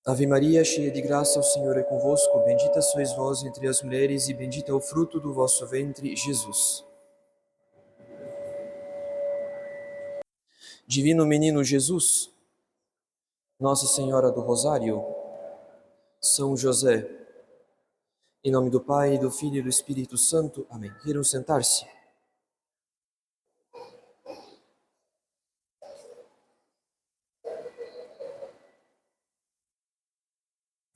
Ave Maria, cheia de graça, o Senhor é convosco. Bendita sois vós entre as mulheres e bendito é o fruto do vosso ventre, Jesus. Divino Menino Jesus, Nossa Senhora do Rosário, São José, em nome do Pai, do Filho e do Espírito Santo. Amém. Queiram sentar-se.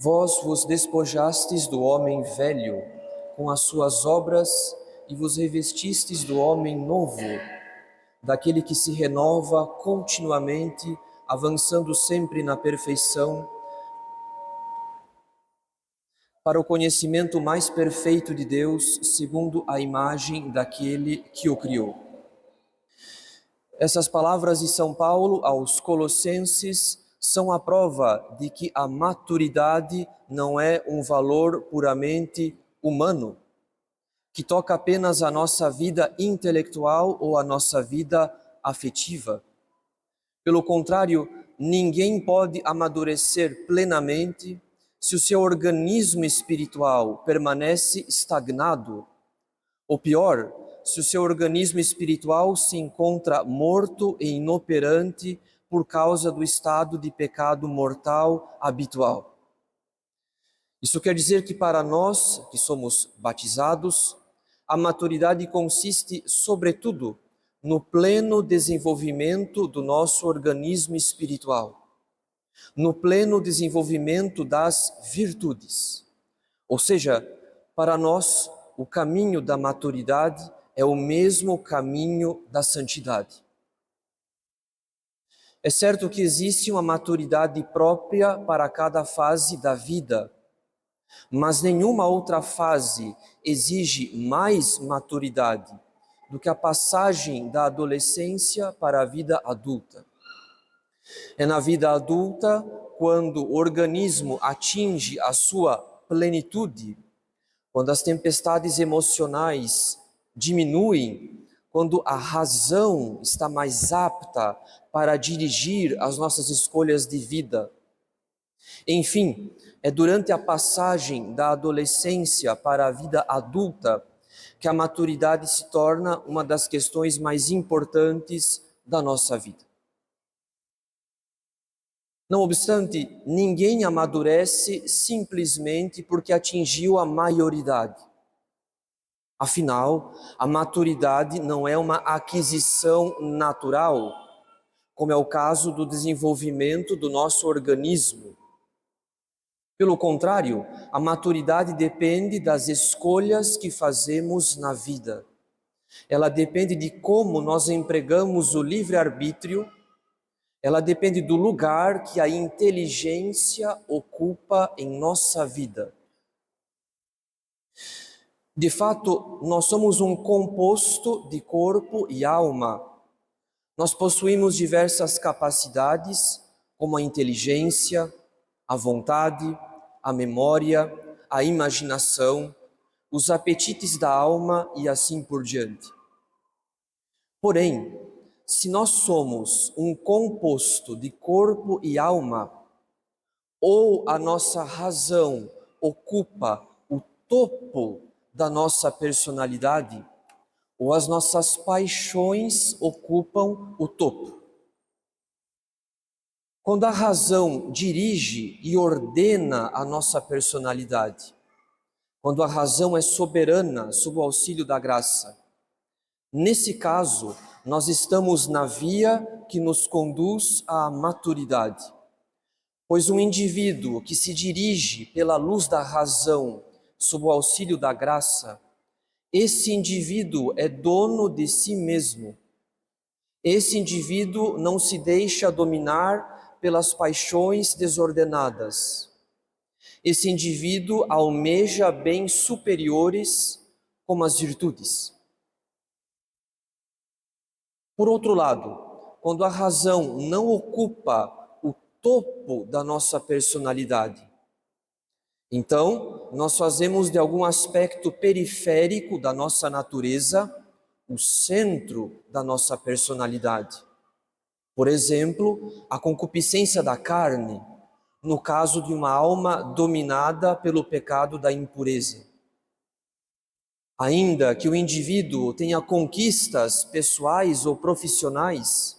Vós vos despojastes do homem velho com as suas obras e vos revestistes do homem novo, daquele que se renova continuamente, avançando sempre na perfeição, para o conhecimento mais perfeito de Deus, segundo a imagem daquele que o criou. Essas palavras de São Paulo aos Colossenses são a prova de que a maturidade não é um valor puramente humano, que toca apenas a nossa vida intelectual ou a nossa vida afetiva. Pelo contrário, ninguém pode amadurecer plenamente se o seu organismo espiritual permanece estagnado, ou pior, se o seu organismo espiritual se encontra morto e inoperante por causa do estado de pecado mortal habitual. Isso quer dizer que para nós, que somos batizados, a maturidade consiste, sobretudo, no pleno desenvolvimento do nosso organismo espiritual, no pleno desenvolvimento das virtudes. Ou seja, para nós, o caminho da maturidade é o mesmo caminho da santidade. É certo que existe uma maturidade própria para cada fase da vida, mas nenhuma outra fase exige mais maturidade do que a passagem da adolescência para a vida adulta. É na vida adulta, quando o organismo atinge a sua plenitude, quando as tempestades emocionais diminuem, quando a razão está mais apta para dirigir as nossas escolhas de vida. Enfim, é durante a passagem da adolescência para a vida adulta que a maturidade se torna uma das questões mais importantes da nossa vida. Não obstante, ninguém amadurece simplesmente porque atingiu a maioridade. Afinal, a maturidade não é uma aquisição natural, como é o caso do desenvolvimento do nosso organismo. Pelo contrário, a maturidade depende das escolhas que fazemos na vida. Ela depende de como nós empregamos o livre-arbítrio, ela depende do lugar que a inteligência ocupa em nossa vida. De fato, nós somos um composto de corpo e alma. Nós possuímos diversas capacidades, como a inteligência, a vontade, a memória, a imaginação, os apetites da alma e assim por diante. Porém, se nós somos um composto de corpo e alma, ou a nossa razão ocupa o topo da nossa personalidade, ou as nossas paixões ocupam o topo. Quando a razão dirige e ordena a nossa personalidade, quando a razão é soberana sob o auxílio da graça, nesse caso, nós estamos na via que nos conduz à maturidade. Pois um indivíduo que se dirige pela luz da razão sob o auxílio da graça, esse indivíduo é dono de si mesmo. Esse indivíduo não se deixa dominar pelas paixões desordenadas. Esse indivíduo almeja bens superiores como as virtudes. Por outro lado, quando a razão não ocupa o topo da nossa personalidade, então nós fazemos de algum aspecto periférico da nossa natureza o centro da nossa personalidade. Por exemplo, a concupiscência da carne, no caso de uma alma dominada pelo pecado da impureza. Ainda que o indivíduo tenha conquistas pessoais ou profissionais,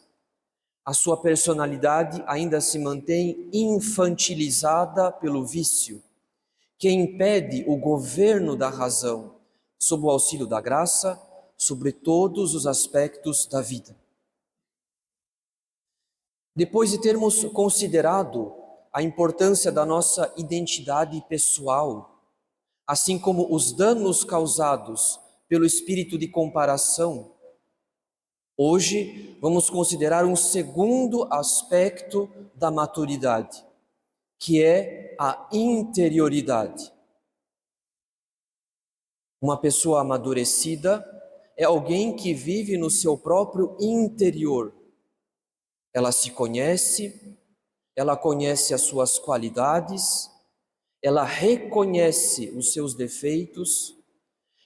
a sua personalidade ainda se mantém infantilizada pelo vício, que impede o governo da razão, sob o auxílio da graça, sobre todos os aspectos da vida. Depois de termos considerado a importância da nossa identidade pessoal, assim como os danos causados pelo espírito de comparação, hoje vamos considerar um segundo aspecto da maturidade, que é a interioridade. Uma pessoa amadurecida é alguém que vive no seu próprio interior. Ela se conhece, ela conhece as suas qualidades, ela reconhece os seus defeitos,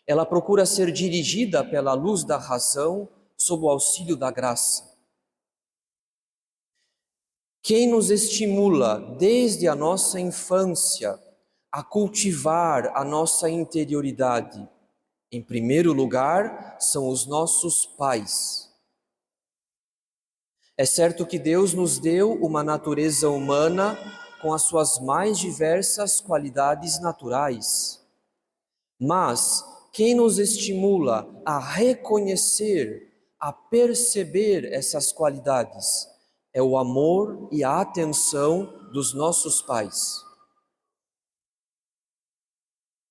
ela procura ser dirigida pela luz da razão, sob o auxílio da graça. Quem nos estimula desde a nossa infância a cultivar a nossa interioridade, em primeiro lugar, são os nossos pais. É certo que Deus nos deu uma natureza humana com as suas mais diversas qualidades naturais. Mas quem nos estimula a reconhecer, a perceber essas qualidades, é o amor e a atenção dos nossos pais.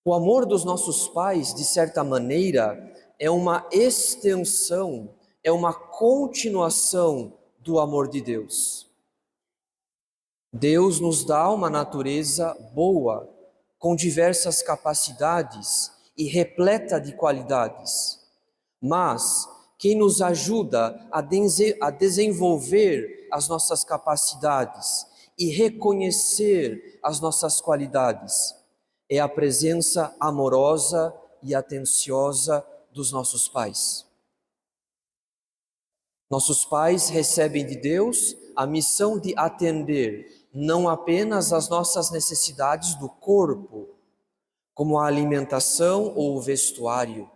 O amor dos nossos pais, de certa maneira, é uma extensão, é uma continuação do amor de Deus. Deus nos dá uma natureza boa, com diversas capacidades e repleta de qualidades. Mas quem nos ajuda a desenvolver as nossas capacidades e reconhecer as nossas qualidades é a presença amorosa e atenciosa dos nossos pais. Nossos pais recebem de Deus a missão de atender não apenas as nossas necessidades do corpo, como a alimentação ou o vestuário.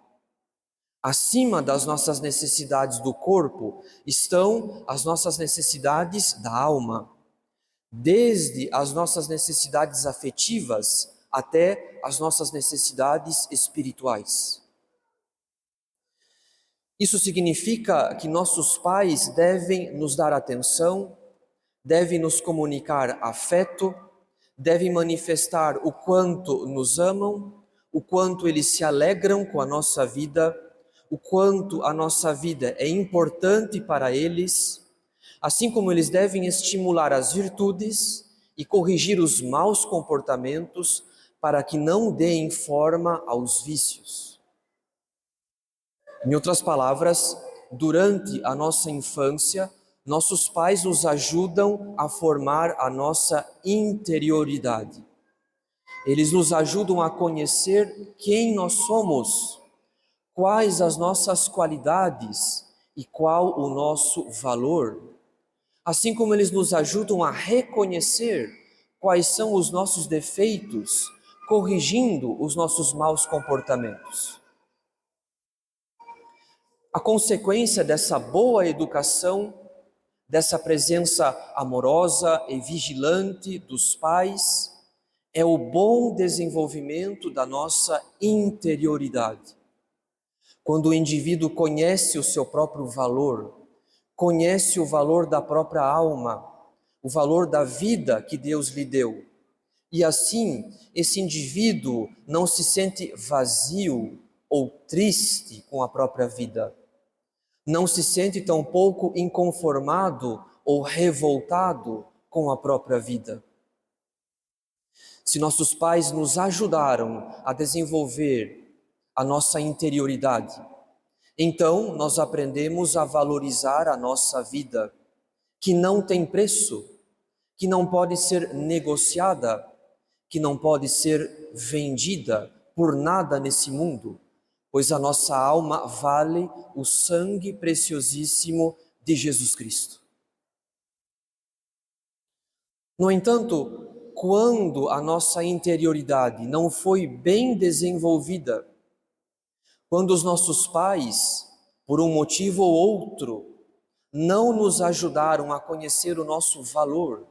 Acima das nossas necessidades do corpo estão as nossas necessidades da alma, desde as nossas necessidades afetivas até as nossas necessidades espirituais. Isso significa que nossos pais devem nos dar atenção, devem nos comunicar afeto, devem manifestar o quanto nos amam, o quanto eles se alegram com a nossa vida, o quanto a nossa vida é importante para eles, assim como eles devem estimular as virtudes e corrigir os maus comportamentos para que não deem forma aos vícios. Em outras palavras, durante a nossa infância, nossos pais nos ajudam a formar a nossa interioridade. Eles nos ajudam a conhecer quem nós somos, quais as nossas qualidades e qual o nosso valor. Assim como eles nos ajudam a reconhecer quais são os nossos defeitos, corrigindo os nossos maus comportamentos. A consequência dessa boa educação, dessa presença amorosa e vigilante dos pais, é o bom desenvolvimento da nossa interioridade. Quando o indivíduo conhece o seu próprio valor, conhece o valor da própria alma, o valor da vida que Deus lhe deu, e assim esse indivíduo não se sente vazio ou triste com a própria vida, não se sente tampouco inconformado ou revoltado com a própria vida. Se nossos pais nos ajudaram a desenvolver a nossa interioridade, então nós aprendemos a valorizar a nossa vida, que não tem preço, que não pode ser negociada, que não pode ser vendida por nada nesse mundo, pois a nossa alma vale o sangue preciosíssimo de Jesus Cristo. No entanto, quando a nossa interioridade não foi bem desenvolvida, quando os nossos pais, por um motivo ou outro, não nos ajudaram a conhecer o nosso valor,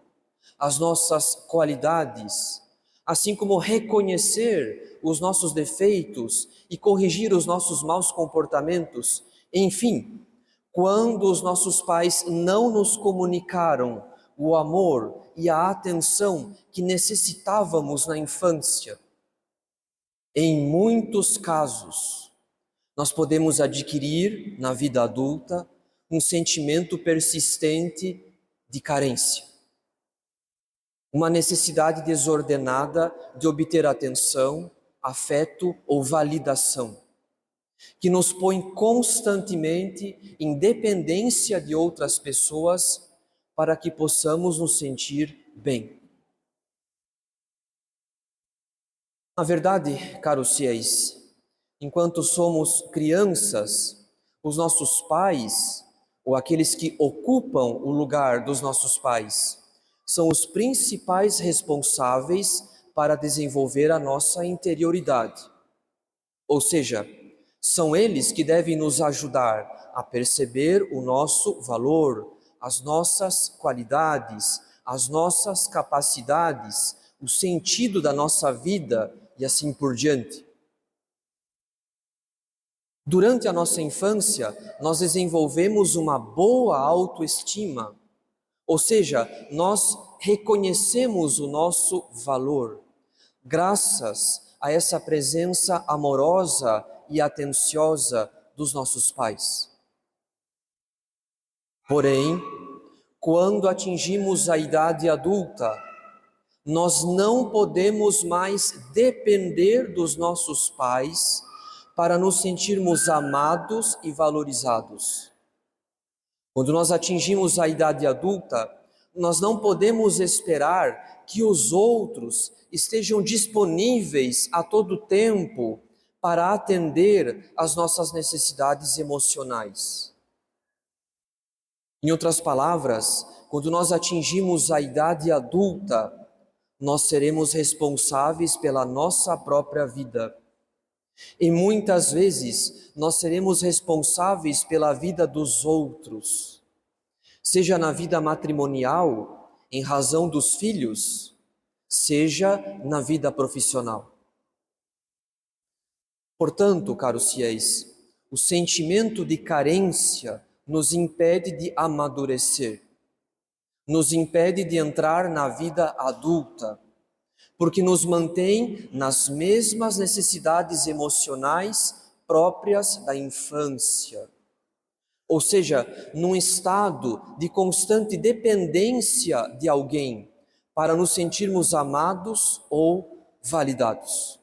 as nossas qualidades, assim como reconhecer os nossos defeitos e corrigir os nossos maus comportamentos, enfim, quando os nossos pais não nos comunicaram o amor e a atenção que necessitávamos na infância. Em muitos casos, nós podemos adquirir na vida adulta um sentimento persistente de carência, uma necessidade desordenada de obter atenção, afeto ou validação, que nos põe constantemente em dependência de outras pessoas para que possamos nos sentir bem. Na verdade, caros fiéis, enquanto somos crianças, os nossos pais, ou aqueles que ocupam o lugar dos nossos pais, são os principais responsáveis para desenvolver a nossa interioridade. Ou seja, são eles que devem nos ajudar a perceber o nosso valor, as nossas qualidades, as nossas capacidades, o sentido da nossa vida e assim por diante. Durante a nossa infância, nós desenvolvemos uma boa autoestima, ou seja, nós reconhecemos o nosso valor, graças a essa presença amorosa e atenciosa dos nossos pais. Porém, quando atingimos a idade adulta, nós não podemos mais depender dos nossos pais para nos sentirmos amados e valorizados. Quando nós atingimos a idade adulta, nós não podemos esperar que os outros estejam disponíveis a todo tempo para atender às nossas necessidades emocionais. Em outras palavras, quando nós atingimos a idade adulta, nós seremos responsáveis pela nossa própria vida. E muitas vezes nós seremos responsáveis pela vida dos outros, seja na vida matrimonial, em razão dos filhos, seja na vida profissional. Portanto, caros fiéis, o sentimento de carência nos impede de amadurecer, nos impede de entrar na vida adulta, porque nos mantém nas mesmas necessidades emocionais próprias da infância. Ou seja, num estado de constante dependência de alguém para nos sentirmos amados ou validados.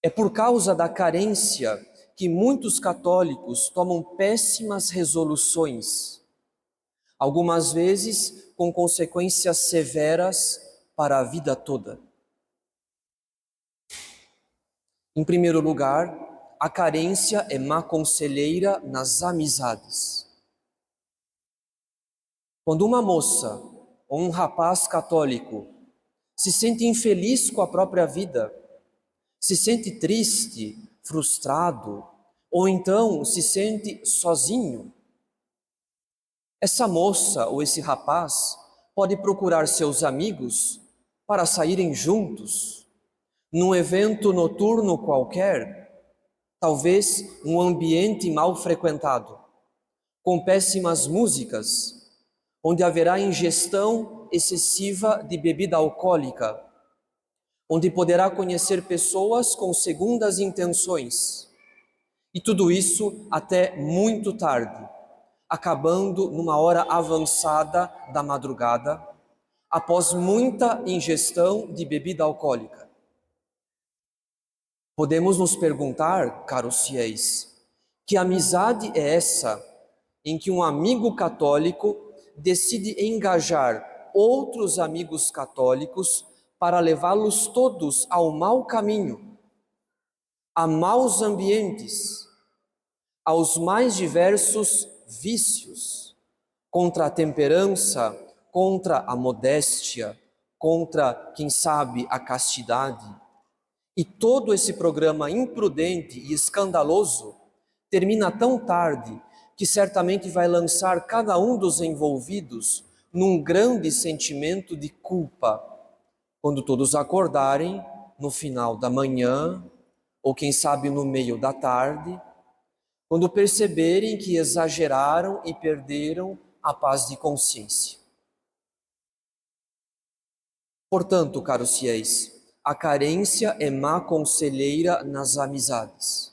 É por causa da carência que muitos católicos tomam péssimas resoluções, algumas vezes com consequências severas para a vida toda. Em primeiro lugar, a carência é má conselheira nas amizades. Quando uma moça ou um rapaz católico se sente infeliz com a própria vida, se sente triste, frustrado, ou então se sente sozinho, essa moça ou esse rapaz pode procurar seus amigos para saírem juntos, num evento noturno qualquer, talvez um ambiente mal frequentado, com péssimas músicas, onde haverá ingestão excessiva de bebida alcoólica, onde poderá conhecer pessoas com segundas intenções, e tudo isso até muito tarde, acabando numa hora avançada da madrugada, após muita ingestão de bebida alcoólica. Podemos nos perguntar, caros fiéis, que amizade é essa em que um amigo católico decide engajar outros amigos católicos para levá-los todos ao mau caminho, a maus ambientes, aos mais diversos vícios, contra a temperança, contra a modéstia, contra, quem sabe, a castidade. E todo esse programa imprudente e escandaloso termina tão tarde que certamente vai lançar cada um dos envolvidos num grande sentimento de culpa, quando todos acordarem no final da manhã, ou quem sabe no meio da tarde, quando perceberem que exageraram e perderam a paz de consciência. Portanto, caros fiéis, a carência é má conselheira nas amizades.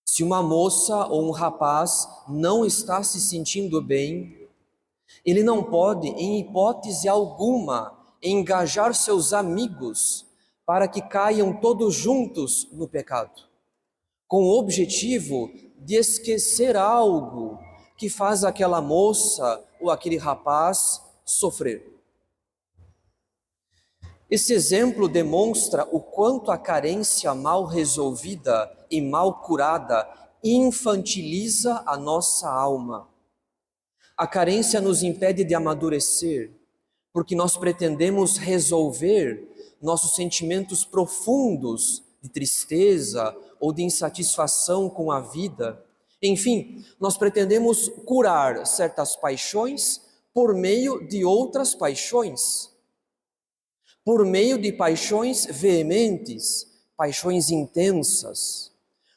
Se uma moça ou um rapaz não está se sentindo bem, ele não pode, em hipótese alguma, engajar seus amigos para que caiam todos juntos no pecado, com o objetivo de esquecer algo que faz aquela moça ou aquele rapaz sofrer. Esse exemplo demonstra o quanto a carência mal resolvida e mal curada infantiliza a nossa alma. A carência nos impede de amadurecer, porque nós pretendemos resolver nossos sentimentos profundos de tristeza ou de insatisfação com a vida. Enfim, nós pretendemos curar certas paixões por meio de outras paixões. Por meio de paixões veementes, paixões intensas,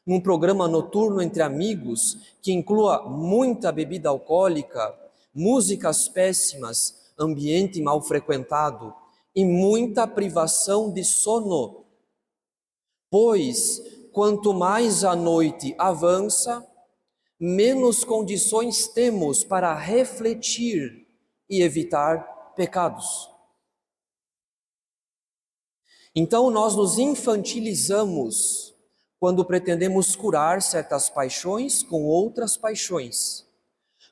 num programa noturno entre amigos que inclua muita bebida alcoólica, músicas péssimas, ambiente mal frequentado e muita privação de sono. Pois, quanto mais a noite avança, menos condições temos para refletir e evitar pecados. Então nós nos infantilizamos quando pretendemos curar certas paixões com outras paixões.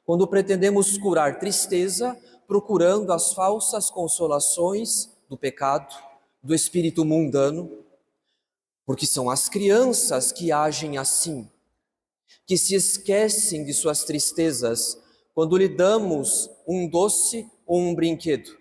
Quando pretendemos curar tristeza, procurando as falsas consolações do pecado, do espírito mundano, porque são as crianças que agem assim, que se esquecem de suas tristezas quando lhe damos um doce ou um brinquedo.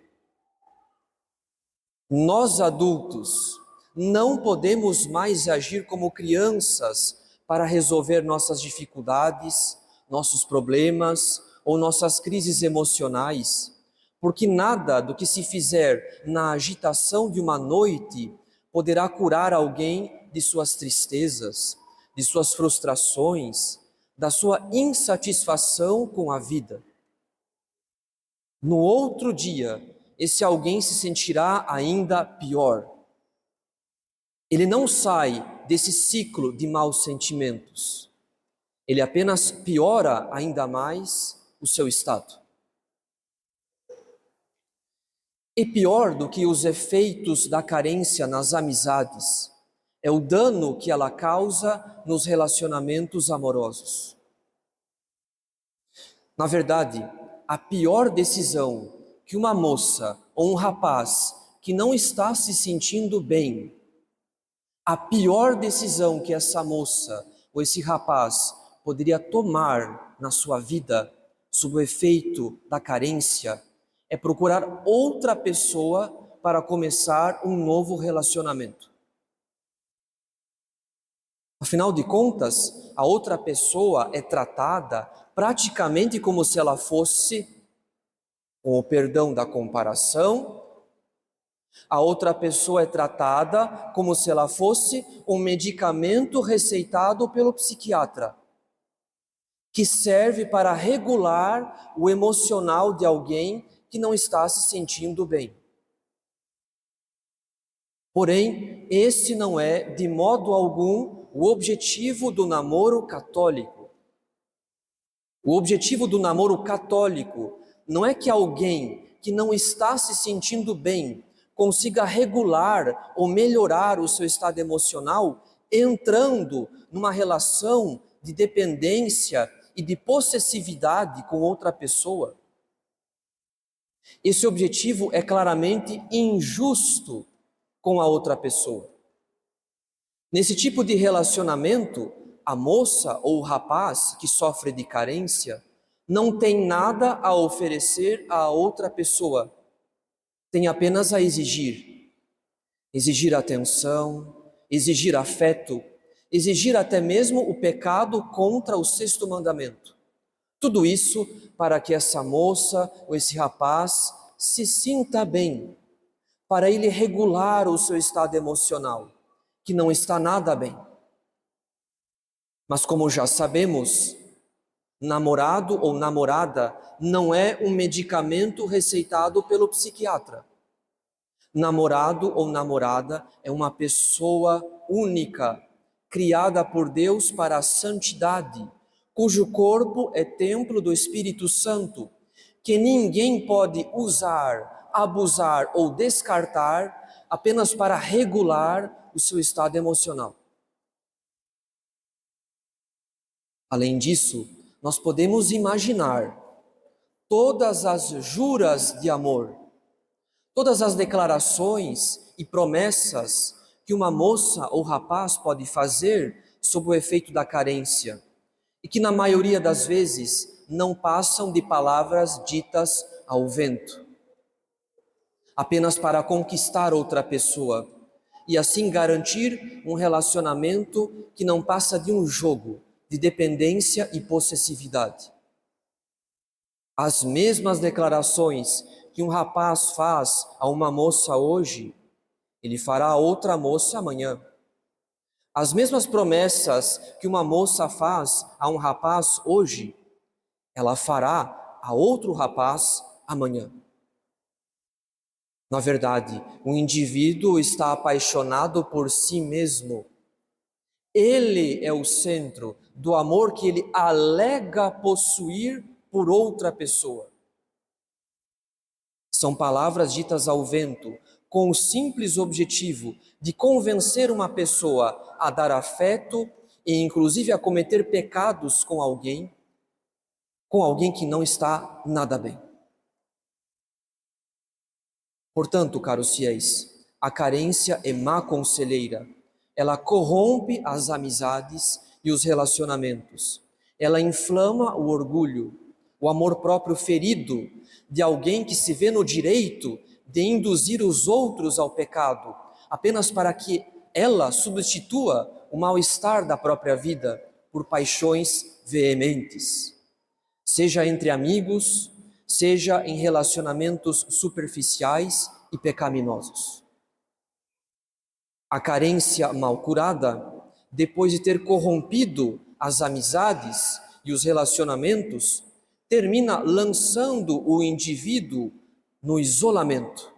Nós adultos não podemos mais agir como crianças para resolver nossas dificuldades, nossos problemas ou nossas crises emocionais, porque nada do que se fizer na agitação de uma noite poderá curar alguém de suas tristezas, de suas frustrações, da sua insatisfação com a vida. No outro dia, esse alguém se sentirá ainda pior. Ele não sai desse ciclo de maus sentimentos. Ele apenas piora ainda mais o seu estado. E pior do que os efeitos da carência nas amizades, é o dano que ela causa nos relacionamentos amorosos. Na verdade, a pior decisão que uma moça ou um rapaz que não está se sentindo bem, a pior decisão que essa moça ou esse rapaz poderia tomar na sua vida, sob o efeito da carência, é procurar outra pessoa para começar um novo relacionamento. Afinal de contas, a outra pessoa é tratada praticamente como se ela fosse, com o perdão da comparação, a outra pessoa é tratada como se ela fosse um medicamento receitado pelo psiquiatra, que serve para regular o emocional de alguém que não está se sentindo bem. Porém, esse não é, de modo algum, o objetivo do namoro católico. O objetivo do namoro católico não é que alguém que não está se sentindo bem consiga regular ou melhorar o seu estado emocional entrando numa relação de dependência e de possessividade com outra pessoa. Esse objetivo é claramente injusto com a outra pessoa. Nesse tipo de relacionamento, a moça ou o rapaz que sofre de carência não tem nada a oferecer a outra pessoa, tem apenas a exigir. Exigir atenção, exigir afeto, exigir até mesmo o pecado contra o sexto mandamento. Tudo isso para que essa moça ou esse rapaz se sinta bem, para ele regular o seu estado emocional, que não está nada bem. Mas como já sabemos, namorado ou namorada não é um medicamento receitado pelo psiquiatra. Namorado ou namorada é uma pessoa única, criada por Deus para a santidade, cujo corpo é templo do Espírito Santo, que ninguém pode usar, abusar ou descartar apenas para regular o seu estado emocional. Além disso, nós podemos imaginar todas as juras de amor, todas as declarações e promessas que uma moça ou rapaz pode fazer sob o efeito da carência e que na maioria das vezes não passam de palavras ditas ao vento, apenas para conquistar outra pessoa e assim garantir um relacionamento que não passa de um jogo de dependência e possessividade. As mesmas declarações que um rapaz faz a uma moça hoje, ele fará a outra moça amanhã. As mesmas promessas que uma moça faz a um rapaz hoje, ela fará a outro rapaz amanhã. Na verdade, o indivíduo está apaixonado por si mesmo. Ele é o centro do amor que ele alega possuir por outra pessoa. São palavras ditas ao vento, com o simples objetivo de convencer uma pessoa a dar afeto e inclusive a cometer pecados com alguém que não está nada bem. Portanto, caros fiéis, a carência é má conselheira. Ela corrompe as amizades e os relacionamentos. Ela inflama o orgulho, o amor próprio ferido de alguém que se vê no direito de induzir os outros ao pecado, apenas para que ela substitua o mal-estar da própria vida por paixões veementes, seja entre amigos, seja em relacionamentos superficiais e pecaminosos. A carência mal curada, depois de ter corrompido as amizades e os relacionamentos, termina lançando o indivíduo no isolamento.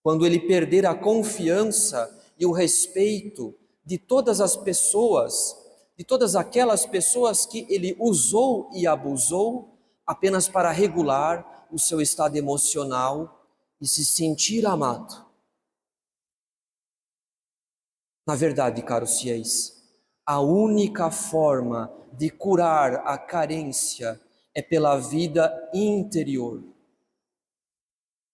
Quando ele perder a confiança e o respeito de todas as pessoas, de todas aquelas pessoas que ele usou e abusou apenas para regular o seu estado emocional e se sentir amado. Na verdade, caros fiéis, a única forma de curar a carência é pela vida interior.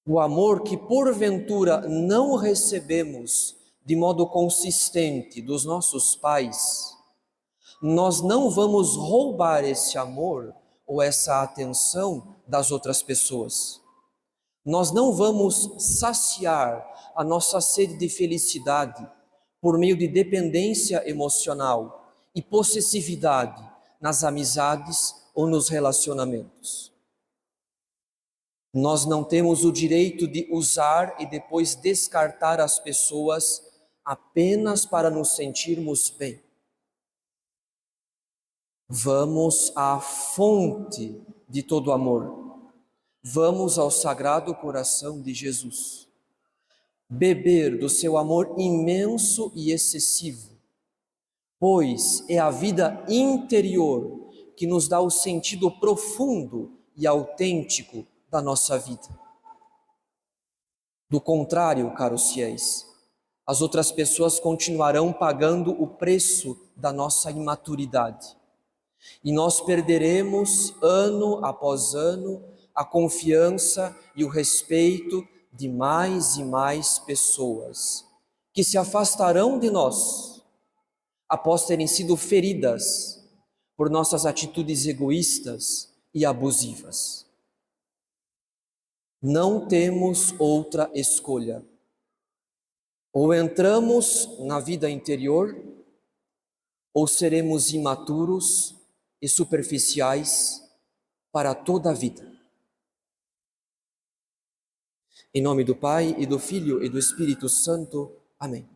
O amor que porventura não recebemos de modo consistente dos nossos pais, nós não vamos roubar esse amor ou essa atenção das outras pessoas. Nós não vamos saciar a nossa sede de felicidade por meio de dependência emocional e possessividade nas amizades ou nos relacionamentos. Nós não temos o direito de usar e depois descartar as pessoas apenas para nos sentirmos bem. Vamos à fonte de todo amor. Vamos ao Sagrado Coração de Jesus. Beber do seu amor imenso e excessivo, pois é a vida interior que nos dá o sentido profundo e autêntico da nossa vida. Do contrário, caros fiéis, as outras pessoas continuarão pagando o preço da nossa imaturidade. E nós perderemos, ano após ano, a confiança e o respeito de mais e mais pessoas, que se afastarão de nós, após terem sido feridas por nossas atitudes egoístas, e abusivas. Não temos outra escolha. Ou entramos na vida interior, ou seremos imaturos e superficiais para toda a vida. Em nome do Pai, e do Filho, e do Espírito Santo. Amém.